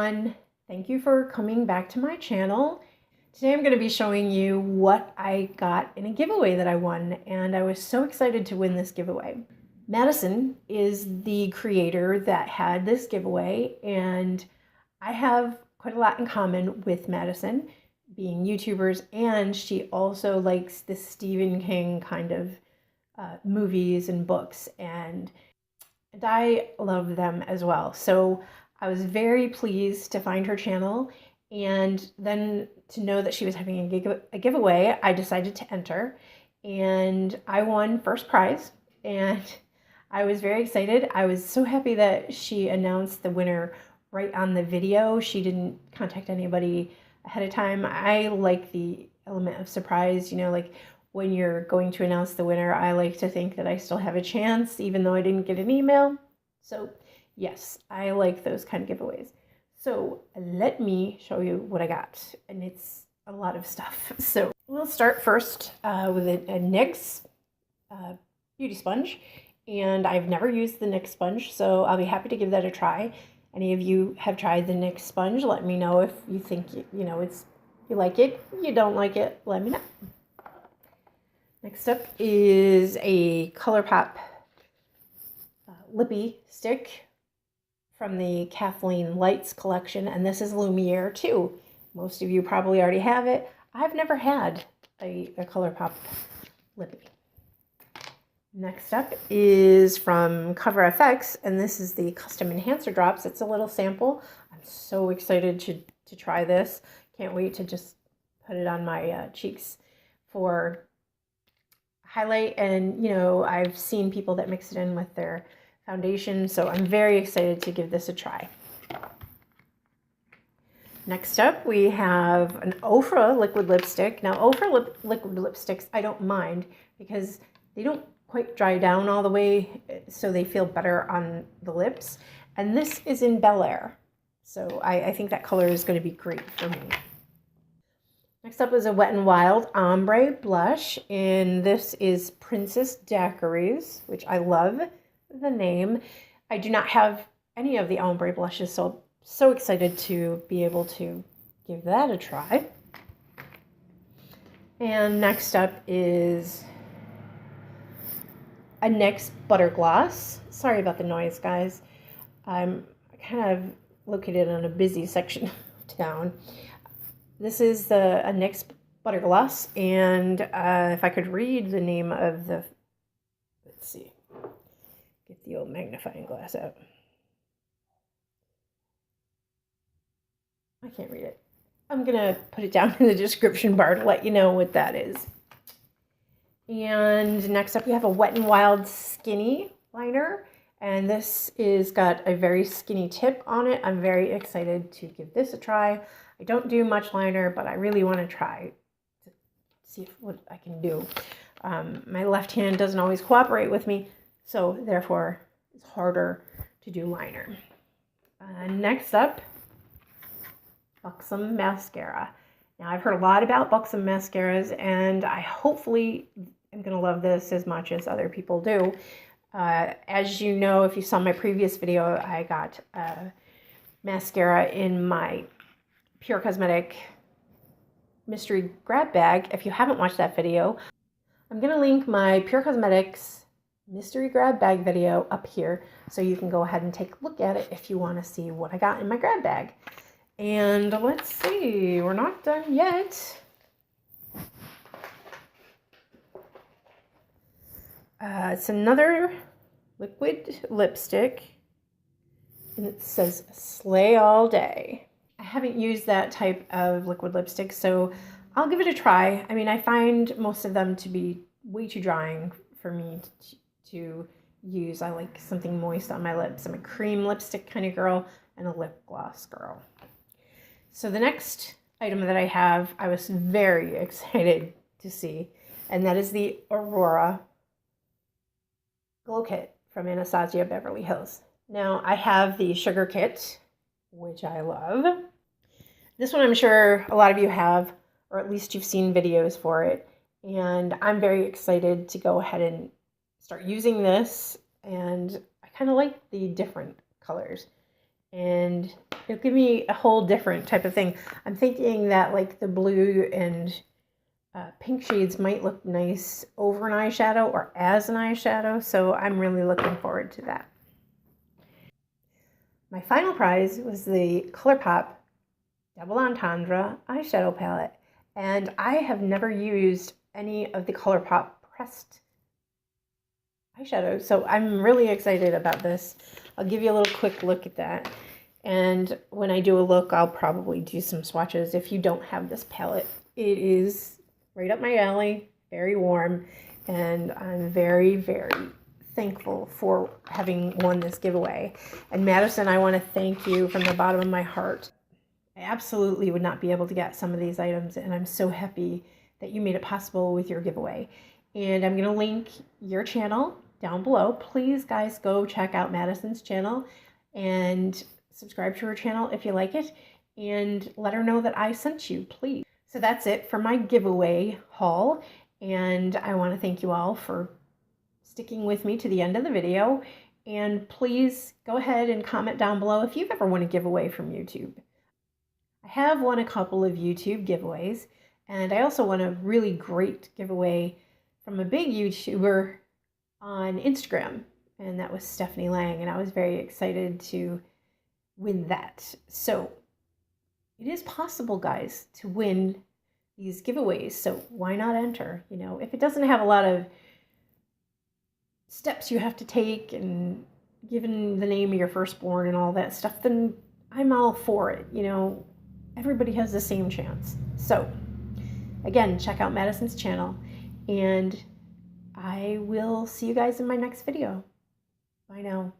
everyone. Thank you for coming back to my channel. Today I'm going to be showing you what I got in a giveaway that I won, and I was so excited to win this giveaway. Madison is the creator that had this giveaway, and I have quite a lot in common with Madison, being YouTubers, and she also likes the Stephen King kind of movies and books, and I love them as well. So I was very pleased to find her channel, and then to know that she was having a giveaway, I decided to enter, and I won first prize, and I was very excited. I was so happy that she announced the winner right on the video. She didn't contact anybody ahead of time. I like the element of surprise, you know, like when you're going to announce the winner, I like to think that I still have a chance, even though I didn't get an email. So yes, I like those kind of giveaways. So let me show you what I got, and it's a lot of stuff. So we'll start first with a NYX beauty sponge, and I've never used the NYX sponge, so I'll be happy to give that a try. Any of you have tried the NYX sponge, let me know if you think, you know, you like it. If you don't like it, let me know. Next up is a ColourPop lippy stick from the Kathleen Lights collection, and this is Lumiere too. Most of you probably already have it. I've never had a ColourPop lippy. Next up is from Cover FX, and this is the Custom Enhancer Drops. It's a little sample. I'm so excited to try this. Can't wait to just put it on my cheeks for highlight. And you know, I've seen people that mix it in with their foundation, so I'm very excited to give this a try. Next up, we have an Ofra liquid lipstick. Now, Ofra liquid lipsticks, I don't mind because they don't quite dry down all the way, so they feel better on the lips. And this is in Bel Air, so I think that color is going to be great for me. Next up is a Wet n Wild Ombre Blush, and this is Princess Daiquiris, which I love the name. I do not have any of the ombre blushes, so excited to be able to give that a try. And next up is a NYX Butter Gloss. Sorry about the noise, guys. I'm kind of located on a busy section of town. This is a NYX Butter Gloss, and if I could read the name of the, let's see, get the old magnifying glass out. I can't read it. I'm gonna put it down in the description bar to let you know what that is. And next up we have a Wet n Wild Skinny Liner, and this is got a very skinny tip on it. I'm very excited to give this a try. I don't do much liner, but I really want to try to see what I can do. My left hand doesn't always cooperate with me, so therefore it's harder to do liner. Next up, Buxom Mascara. Now, I've heard a lot about Buxom mascaras, and I hopefully am going to love this as much as other people do. As you know, if you saw my previous video, I got mascara in my Pure Cosmetic mystery grab bag. If you haven't watched that video, I'm going to link my Pure Cosmetics mystery grab bag video up here, so you can go ahead and take a look at it if you want to see what I got in my grab bag. And let's see, we're not done yet. It's another liquid lipstick, and it says Slay All Day. I haven't used that type of liquid lipstick, so I'll give it a try. I mean, I find most of them to be way too drying for me to use. I like something moist on my lips. I'm a cream lipstick kind of girl and a lip gloss girl. So the next item that I have, I was very excited to see, and that is the Aurora Glow Kit from Anastasia Beverly Hills. Now, I have the Sugar Kit, which I love. This one I'm sure a lot of you have, or at least you've seen videos for it, and I'm very excited to go ahead and start using this, and I kind of like the different colors. and it'll give me a whole different type of thing. I'm thinking that like the blue and pink shades might look nice over an eyeshadow or as an eyeshadow, so I'm really looking forward to that. My final prize was the ColourPop Double Entendre eyeshadow palette, and I have never used any of the ColourPop pressed eyeshadows, so I'm really excited about this. I'll give you a little quick look at that, and when I do a look, I'll probably do some swatches. If you don't have this palette, it is right up my alley, very warm, and I'm very, very thankful for having won this giveaway. And Madison, I want to thank you from the bottom of my heart. I absolutely would not be able to get some of these items, and I'm so happy that you made it possible with your giveaway. And I'm going to link your channel down below. Please, guys, go check out Madison's channel and subscribe to her channel if you like it, and let her know that I sent you, please. So that's it for my giveaway haul, and I want to thank you all for sticking with me to the end of the video. And please go ahead and comment down below if you've ever won a giveaway from YouTube. I have won a couple of YouTube giveaways, and I also won a really great giveaway from a big YouTuber on Instagram, and that was Stephanie Lang, and I was very excited to win that. So it is possible, guys, to win these giveaways, so why not enter? You know, if it doesn't have a lot of steps you have to take and given the name of your firstborn and all that stuff, then I'm all for it. You know, everybody has the same chance. So again, check out Madison's channel, and I will see you guys in my next video. Bye now.